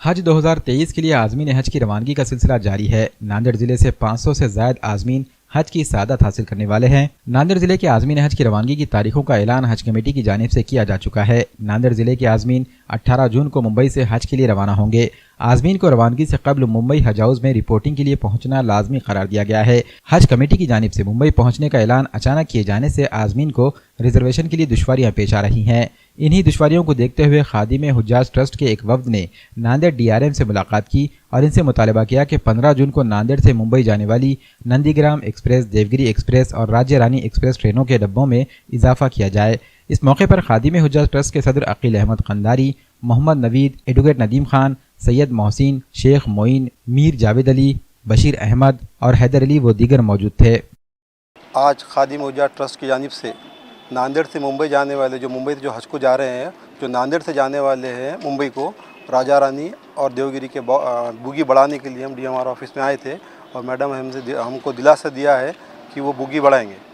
حج 2023 کے لیے عازمین حج کی روانگی کا سلسلہ جاری ہے۔ ناندیڑ ضلع سے 500 سے زائد عازمین حج کی سعادت حاصل کرنے والے ہیں۔ ناندیڑ ضلع کے عازمین حج کی روانگی کی تاریخوں کا اعلان حج کمیٹی کی جانب سے کیا جا چکا ہے۔ ناندیڑ ضلع کے عازمین 18 جون کو ممبئی سے حج کے لیے روانہ ہوں گے۔ عازمین کو روانگی سے قبل ممبئی حج ہاؤس میں رپورٹنگ کے لیے پہنچنا لازمی قرار دیا گیا ہے۔ حج کمیٹی کی جانب سے ممبئی پہنچنے کا اعلان اچانک کیے جانے سے عازمین کو ریزرویشن کے لیے دشواریاں پیش آ رہی ہیں۔ انہی دشواریوں کو دیکھتے ہوئے خادم حجاز ٹرسٹ کے ایک وفد نے ناندیڑ DRM سے ملاقات کی اور ان سے مطالبہ کیا کہ 15 جون کو ناندیڑ سے ممبئی جانے والی نندی گرام ایکسپریس، دیوگری ایکسپریس اور راجیہ رانی ایکسپریس ٹرینوں کے ڈبوں میں اضافہ کیا جائے۔ اس موقع پر خادم حجاز ٹرسٹ کے صدر عقیل احمد قنداری، محمد نوید، ایڈوکیٹ ندیم خان، سید محسن، شیخ معین، میر جاوید علی، بشیر احمد اور حیدر علی و دیگر موجود تھے۔ آج خادم حجاز ٹرسٹ کی جانب سے ناندیڑ سے ممبئی جانے والے جو ممبئی سے جو حج کو جا رہے ہیں، جو ناندیڑ سے جانے والے ہیں ممبئی کو، راجہ رانی اور دیوگری کے بوگی بڑھانے کے لیے ہم DMR آفس میں آئے تھے اور میڈم ہم کو دلاسا دیا ہے کہ وہ بوگی بڑھائیں گے۔